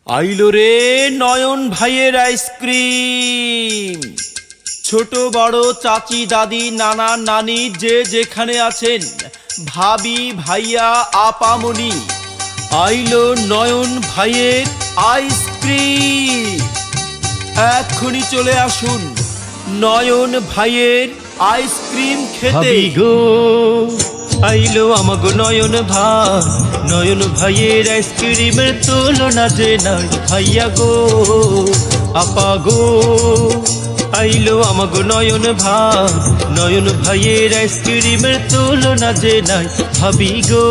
আইলো রে নয়ন ভাইয়ের আইসক্রিম। ছোট বড় চাচি দাদি নানা নানি যে যেখানে আছেন, ভাবি ভাইয়া আপামনি, আইলো নয়ন ভাইয়ের আইসক্রিম। এক্ষুনি চলে আসুন নয়ন ভাইয়ের আইসক্রিম খেতে গো। আইলো আমাগো নয়ন ভাই, নয়ন ভাইয়ের আইসক্রিমের তুলনা যে নাই ভাইয়া গো আপা গো। আইলো আমাগো নয়ন ভাই, নয়ন ভাইয়ের আইসক্রিমের তুলনা যে নাই ভাবি গো।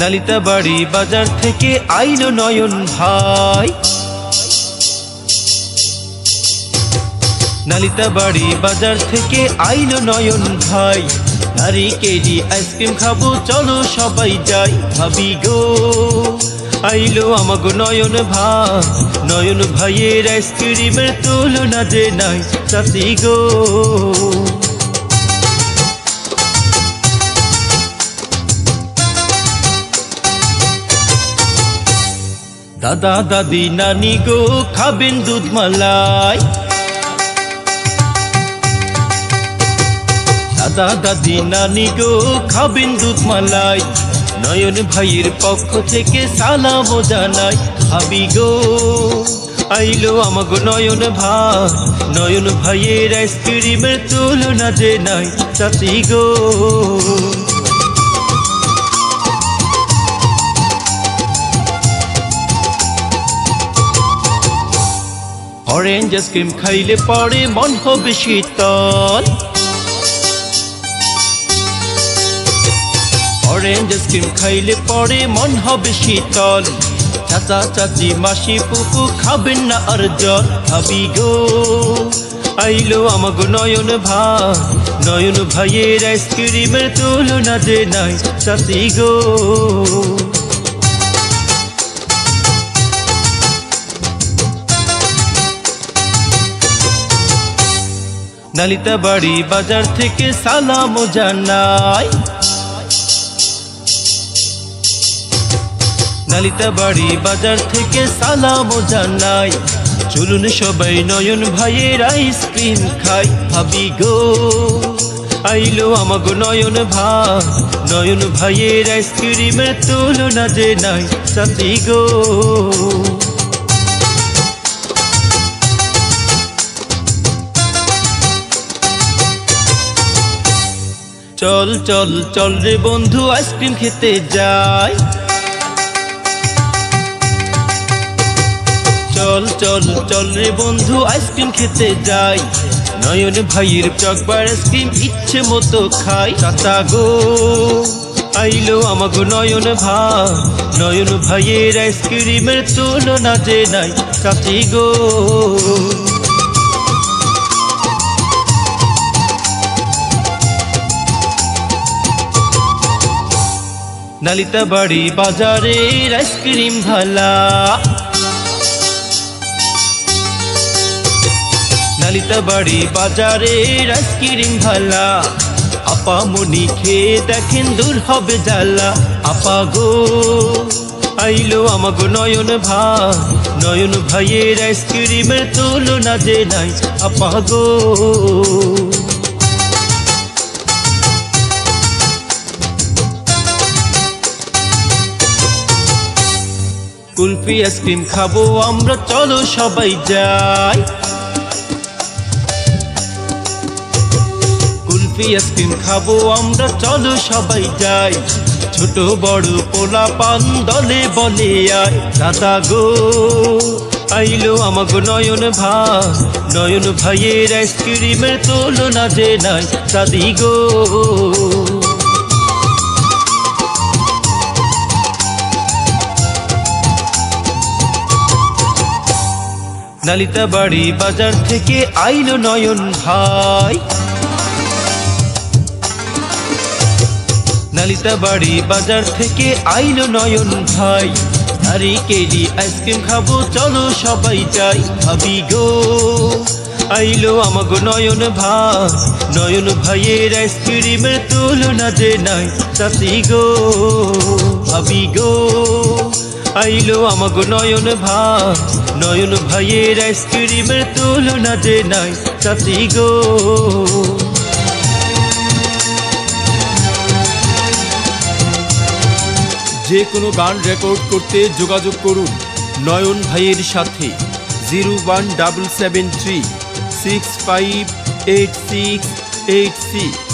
নালিতা বাড়ি বাজার থেকে আইলো নয়ন ভাই, নালিতা বাড়ি বাজার থেকে আইলো নয়ন ভাই। নারিকেলি আইসক্রিম খাবো চলো সবাই যাই ভাবি গো। আইলো আমাগো নয়ন ভাই, নয়ন ভাইয়ের আইসক্রিমের তুলনা যে নাই চাচি গো। দাদা দাদি নানি গো খাবেন দুধ মালাই, দাদা দাদি নানি গো খাবেন দুধ মালাই। নয়ন ভাইয়ের পক্ষ থেকে সালাম জানাই ভাবি গো। আইলো আমাগো নয়ন ভাই, নয়ন ভাইয়ের আইসক্রিমের তুলনা যে নাই চাচি গো। অরেঞ্জ আইসক্রিম খাইলে পরে মন হবে শীতল, অরেঞ্জ আইসক্রিম খাইলে পরে মন হবে শীতল। চাচা চাচি মাসি ফুফু খাবেন না আর জল ভাবি গো। আইলো আমাগো নয়ন ভাই, নয়ন ভাইয়ের আইসক্রিমের তুলনা যে নাই চাচি গো। নালিতা বাড়ি বাজার থেকে সালাম জানাই, নালিতা বাড়ি বাজার থেকে সালাম জানাই। চলুন সবাই নয়ন ভাইয়ের আইসক্রিম খাই ভাবি গো। আইলো আমাগো নয়ন ভাই, নয়ন ভাইয়ের আইসক্রিমের তুলনা যে নাই চাচি গো। চল চল চল রে বন্ধু আইসক্রিম খেতে যাই, চল চল চল রে বন্ধু আইসক্রিম খেতে যাই। নয়ন ভাইয়ের চকবার আইসক্রিম ইচ্ছে মতো খাই চাচা গো। আইলো আমাগো নয়ন ভাই, নয়ন ভাইয়ের আইসক্রিমের তুলনা যে নাই চাচি গো। নালিতা বাড়ি বাজারের আইসক্রিম ভালা, নালিতা বাড়ি বাজারের আইসক্রিম ভালা। আপা মনি খেয়ে দেখেন দূর হবে জ্বালা আপা গো। আইলো আমাগো নয়ন ভাই, নয়ন ভাইয়ের আইসক্রিমের তুলনা যে নাই আপা গো। কুলফি আইসক্রিম খাবো আমরা চলো সবাই যাই, কুলফি আইসক্রিম খাবো আমরা চলো সবাই যাই। ছোট বড় পোলা পান দলে বলে আয় দাদা গো। আইলো আমাগো নয়ন ভাই, নয়ন ভাইয়ের আইসক্রিমের তুলনা যে নাই দাদি গো। নালিতা বাড়ি বাজার থেকে আইলো নয়ন ভাই, নালিতা বাড়ি বাজার থেকে আইলো নয়ন ভাই। নারিকেলি আইসক্রিম খাবো চলো সবাই যাই ভাবি গো। আইলো আমাগো নয়ন ভাই, নয়ন ভাইয়ের আইসক্রিমের তুলনা যে নাই চাচি গো ভাবি গো আইলো আমাগো নয়ন ভাই, নয়ন ভাইয়ের আইসক্রিমের তুলনা যে নাই চাচি গো। যে কোনো গান রেকর্ড করতে যোগাযোগ করুন নয়ন ভাইয়ের সাথে 01773 658686।